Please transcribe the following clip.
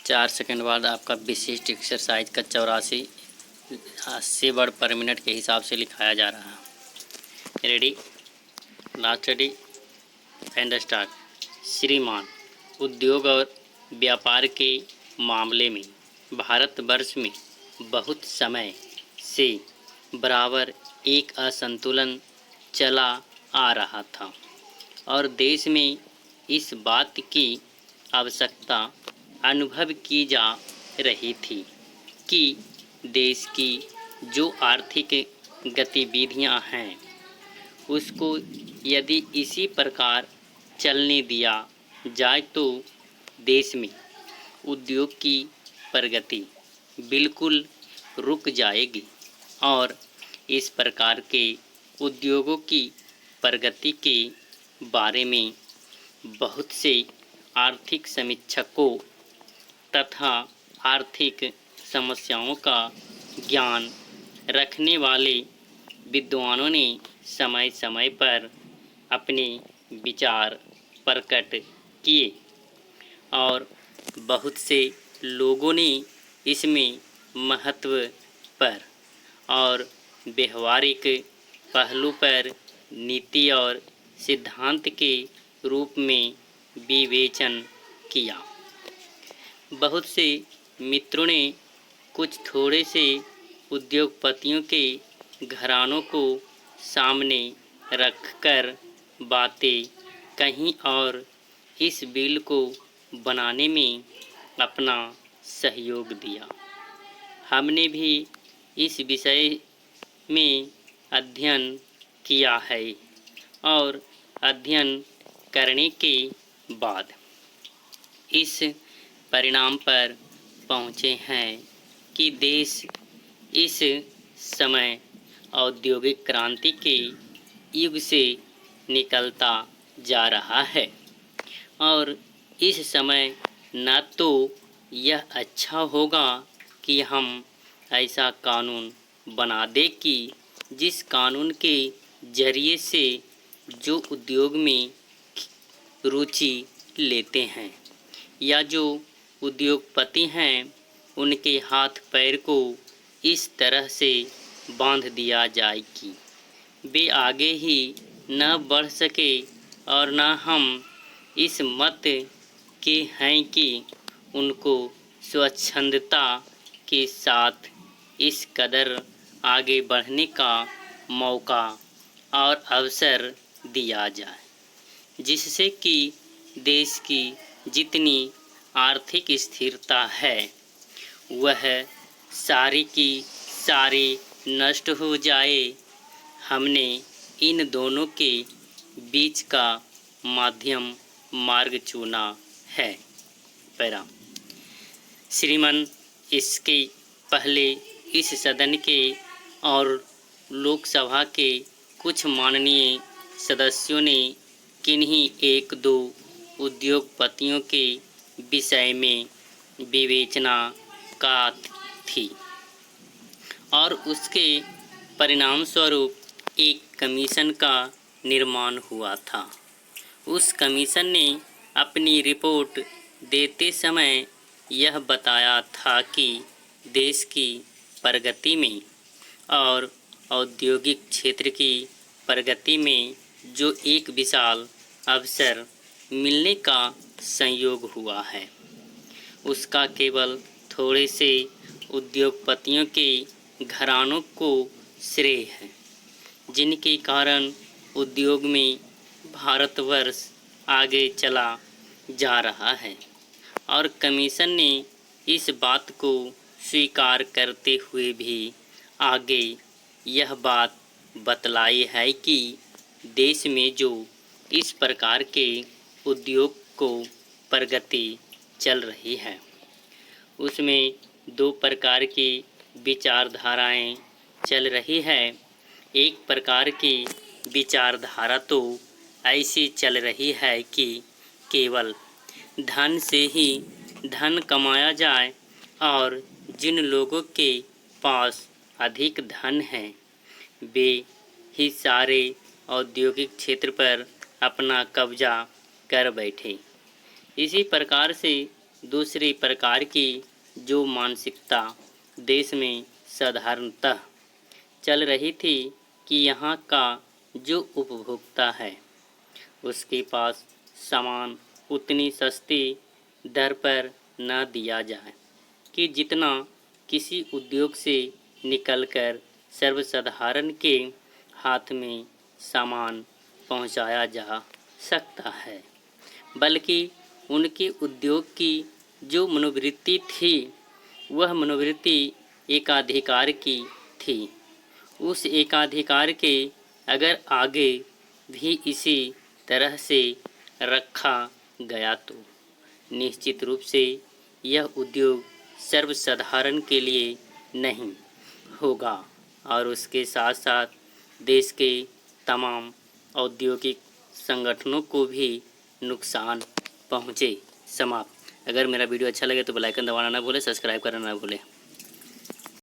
4 second बाद आपका विशिष्ट एक्सरसाइज का 84 वर्ड पर मिनट के हिसाब से लिखाया जा रहा है। Ready, last ready and start. श्रीमान, उद्योग और व्यापार के मामले में भारतवर्ष में बहुत समय से बराबर एक असंतुलन चला आ रहा था और देश में इस बात की आवश्यकता अनुभव की जा रही थी कि देश की जो आर्थिक गतिविधियां हैं उसको यदि इसी प्रकार चलने दिया जाए तो देश में उद्योग की प्रगति बिल्कुल रुक जाएगी और इस प्रकार के उद्योगों की प्रगति के बारे में बहुत से आर्थिक समीक्षकों तथा आर्थिक समस्याओं का ज्ञान रखने वाले विद्वानों ने समय समय पर अपने विचार प्रकट किए और बहुत से लोगों ने इसमें महत्व पर और व्यवहारिक पहलू पर नीति और सिद्धांत के रूप में विवेचन किया। बहुत से मित्रों ने कुछ थोड़े से उद्योगपतियों के घरानों को सामने रखकर बातें कहीं और इस बिल को बनाने में अपना सहयोग दिया। हमने भी इस विषय में अध्ययन किया है और अध्ययन करने के बाद इस परिणाम पर पहुँचे हैं कि देश इस समय औद्योगिक क्रांति के युग से निकलता जा रहा है और इस समय न तो यह अच्छा होगा कि हम ऐसा कानून बना दें कि जिस कानून के जरिए से जो उद्योग में रुचि लेते हैं या जो उद्योगपति हैं उनके हाथ पैर को इस तरह से बांध दिया जाए कि वे आगे ही न बढ़ सके और न हम इस मत के हैं कि उनको स्वच्छंदता के साथ इस कदर आगे बढ़ने का मौका और अवसर दिया जाए जिससे कि देश की जितनी आर्थिक स्थिरता है वह सारी की सारी नष्ट हो जाए। हमने इन दोनों के बीच का माध्यम मार्ग चुना है। पैरा श्रीमान, इसके पहले इस सदन के और लोकसभा के कुछ माननीय सदस्यों ने किन्हीं एक दो उद्योगपतियों के विषय में विवेचना का थी और उसके परिणाम स्वरूप एक कमीशन का निर्माण हुआ था। उस कमीशन ने अपनी रिपोर्ट देते समय यह बताया था कि देश की प्रगति में और औद्योगिक क्षेत्र की प्रगति में जो एक विशाल अवसर मिलने का संयोग हुआ है उसका केवल थोड़े से उद्योगपतियों के घरानों को श्रेय है जिनके कारण उद्योग में भारतवर्ष आगे चला जा रहा है और कमीशन ने इस बात को स्वीकार करते हुए भी आगे यह बात बतलाई है कि देश में जो इस प्रकार के उद्योग को प्रगति चल रही है उसमें दो प्रकार की विचारधाराएं चल रही है। एक प्रकार की विचारधारा तो ऐसी चल रही है कि केवल धन से ही धन कमाया जाए और जिन लोगों के पास अधिक धन है वे ही सारे औद्योगिक क्षेत्र पर अपना कब्जा कर बैठे। इसी प्रकार से दूसरी प्रकार की जो मानसिकता देश में साधारणतः चल रही थी कि यहाँ का जो उपभोक्ता है उसके पास सामान उतनी सस्ती दर पर न दिया जाए कि जितना किसी उद्योग से निकलकर सर्वसाधारण के हाथ में सामान पहुंचाया जा सकता है, बल्कि उनके उद्योग की जो मनोवृत्ति थी वह मनोवृत्ति एकाधिकार की थी। उस एकाधिकार के अगर आगे भी इसी तरह से रखा गया तो निश्चित रूप से यह उद्योग सर्वसाधारण के लिए नहीं होगा और उसके साथ साथ देश के तमाम औद्योगिक संगठनों को भी नुकसान पहुँचे। समाप्त। अगर मेरा वीडियो अच्छा लगे तो बेल आइकन दबाना ना भूलें, सब्सक्राइब करना ना भूलें।